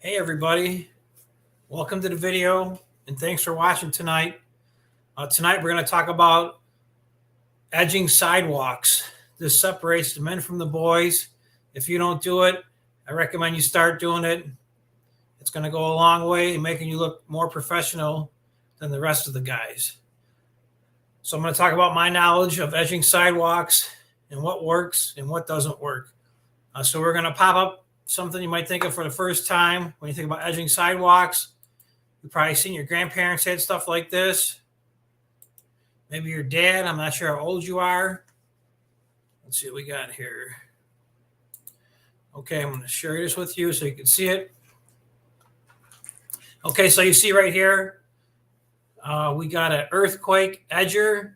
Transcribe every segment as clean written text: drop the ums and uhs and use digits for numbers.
Hey everybody, welcome to the video and thanks for watching tonight. Tonight we're going to talk about edging sidewalks. This separates the men from the boys. If you don't do it, I recommend you start doing it. It's going to go a long way in making you look more professional than the rest of the guys. So I'm going to talk about my knowledge of edging sidewalks and what works and what doesn't work. So we're going to pop up something you might think of for the first time when you think about edging sidewalks. You've probably seen your grandparents had stuff like this. Maybe your dad. I'm not sure how old you are. Let's see what we got here. Okay, I'm going to share this with you so you can see it. Okay, so you see right here, we got an earthquake edger.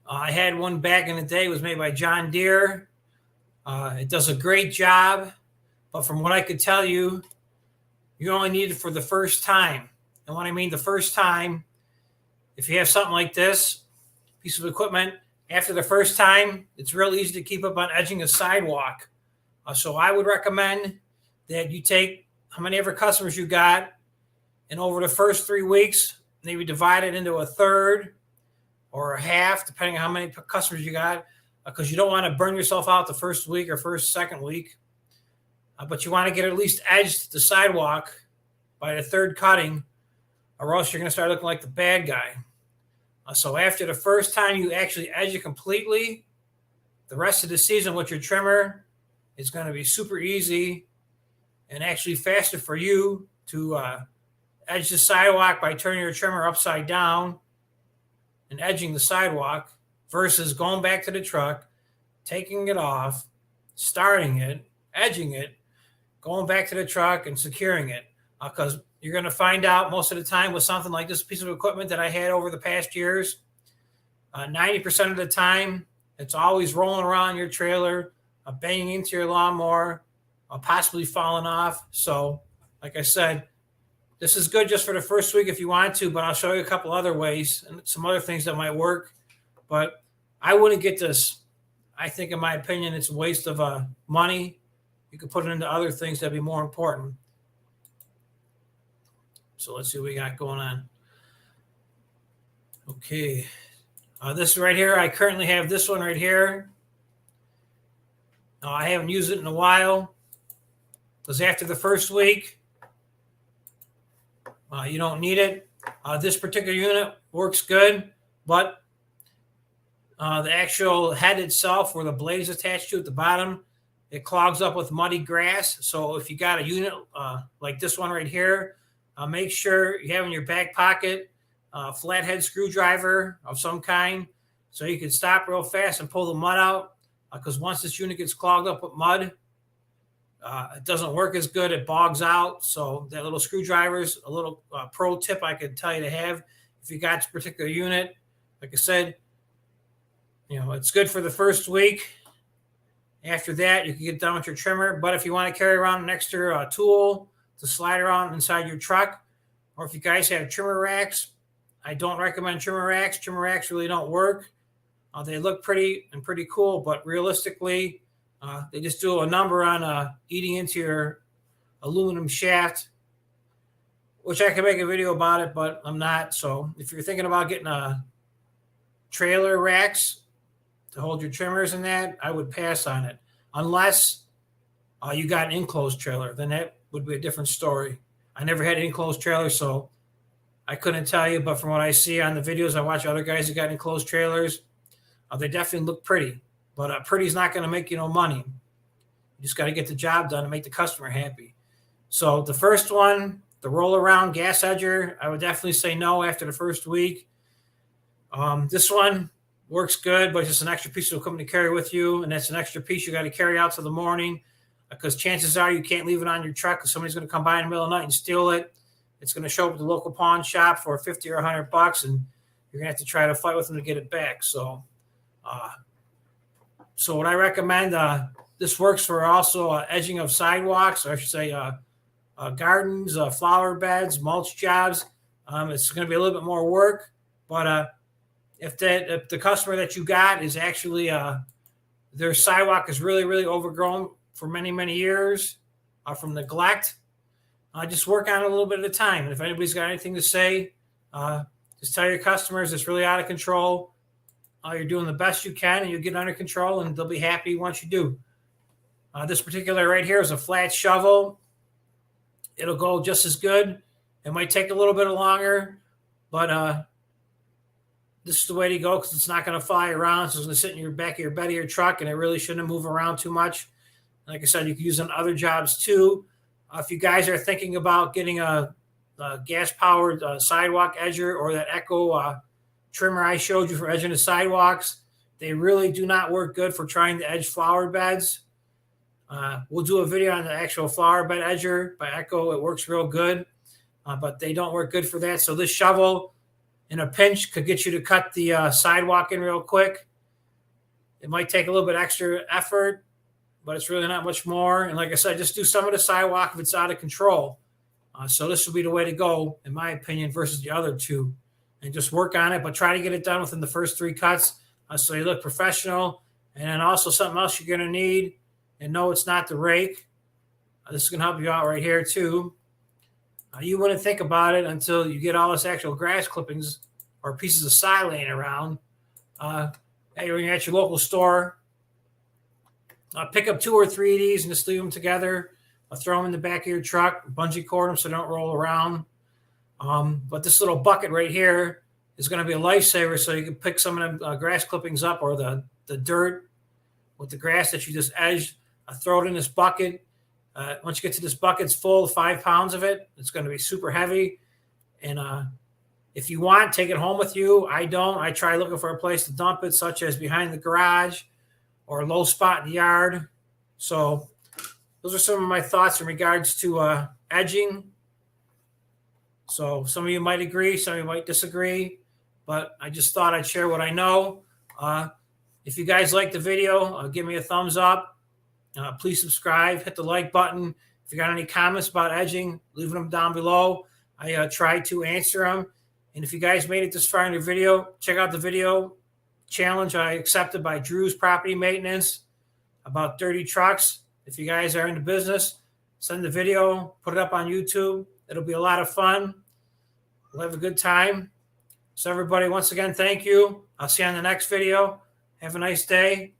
I had one back in the day. It was made by John Deere. It does a great job, but from what I could tell you, you only need it for the first time. And when I mean the first time, if you have something like this piece of equipment, after the first time, it's real easy to keep up on edging a sidewalk. So I would recommend that you take how many ever customers you got, and over the first 3 weeks, maybe divide it into a third or a half, depending on how many customers you got, because you don't want to burn yourself out the first week or second week. But you want to get at least edged the sidewalk by the third cutting, or else you're going to start looking like the bad guy. So after the first time you actually edge it completely, the rest of the season with your trimmer, it's going to be super easy and actually faster for you to edge the sidewalk by turning your trimmer upside down and edging the sidewalk versus going back to the truck, taking it off, starting it, edging it, going back to the truck and securing it. Because you're going to find out most of the time with something like this piece of equipment that I had over the past years, 90% of the time, it's always rolling around your trailer, banging into your lawnmower, possibly falling off. So, like I said, this is good just for the first week if you want to, but I'll show you a couple other ways and some other things that might work. But I wouldn't get this. I think, in my opinion, it's a waste of money. You could put it into other things that'd be more important. So let's see what we got going on. Okay. This right here, I currently have this one right here. I haven't used it in a while because after the first week, you don't need it. This particular unit works good, but the actual head itself, where the blade is attached to at the bottom, it clogs up with muddy grass. So if you got a unit like this one right here, make sure you have in your back pocket a flathead screwdriver of some kind so you can stop real fast and pull the mud out, because once this unit gets clogged up with mud, it doesn't work as good. It bogs out. So that little screwdriver is a little pro tip I could tell you to have if you got this particular unit. Like I said, it's good for the first week. After that, you can get done with your trimmer. But if you want to carry around an extra tool to slide around inside your truck, or if you guys have trimmer racks, I don't recommend trimmer racks. Trimmer racks really don't work. They look pretty and pretty cool, but realistically, they just do a number on eating into your aluminum shaft, which I can make a video about it, but I'm not. So if you're thinking about getting a trailer racks to hold your trimmers and that, I would pass on it. Unless you got an enclosed trailer, then that would be a different story. I never had an enclosed trailer, so I couldn't tell you. But from what I see on the videos, I watch other guys who got enclosed trailers. They definitely look pretty. But pretty's not going to make you no money. You just got to get the job done and make the customer happy. So the first one, the roll-around gas edger, I would definitely say no after the first week. This one works good, but it's just an extra piece of equipment to carry with you, and that's an extra piece you got to carry out till the morning, because chances are you can't leave it on your truck because somebody's going to come by in the middle of the night and steal it. It's going to show up at the local pawn shop for $50 or $100, and you're going to have to try to fight with them to get it back. So what I recommend, this works for also edging of sidewalks, or I should say gardens, flower beds, mulch jobs. It's going to be a little bit more work, but if the customer that you got is actually their sidewalk is really, really overgrown for many, many years from neglect, just work on it a little bit at a time. And if anybody's got anything to say, just tell your customers it's really out of control. You're doing the best you can, and you'll get under control, and they'll be happy once you do. This particular right here is a flat shovel. It'll go just as good. It might take a little bit longer, but this is the way to go because it's not going to fly around. So it's going to sit in your back of your bed of your truck, and it really shouldn't move around too much. Like I said, you can use it on other jobs too. If you guys are thinking about getting a gas-powered sidewalk edger or that Echo trimmer I showed you for edging the sidewalks, they really do not work good for trying to edge flower beds. We'll do a video on the actual flower bed edger by Echo. It works real good, but they don't work good for that. So this shovel in a pinch could get you to cut the sidewalk in real quick. It might take a little bit extra effort, but it's really not much more. And like I said, just do some of the sidewalk if it's out of control. So this would be the way to go, in my opinion, versus the other two. And just work on it, but try to get it done within the first 3 cuts so you look professional. And then also something else you're going to need, and no, it's not the rake. This is going to help you out right here too. You wouldn't think about it until you get all this actual grass clippings or pieces of side laying around. Hey, when you're at your local store, pick up 2 or 3 of these and just leave them together. Throw them in the back of your truck, bungee cord them so they don't roll around. But this little bucket right here is going to be a lifesaver, so you can pick some of them grass clippings up or the dirt with the grass that you just edged. Throw it in this bucket. Once you get to this bucket, it's full of 5 pounds of it. It's going to be super heavy. And if you want, take it home with you. I don't. I try looking for a place to dump it, such as behind the garage or a low spot in the yard. So those are some of my thoughts in regards to edging. So some of you might agree, some of you might disagree, but I just thought I'd share what I know. If you guys like the video, give me a thumbs up. Please subscribe, hit the like button. If you got any comments about edging, leave them down below. I try to answer them. And if you guys made it this far in the video, check out the video challenge I accepted by Drew's Property Maintenance, about 30 trucks. If you guys are in the business, send the video, put it up on YouTube. It'll be a lot of fun. We'll have a good time. So everybody, once again, thank you. I'll see you on the next video. Have a nice day.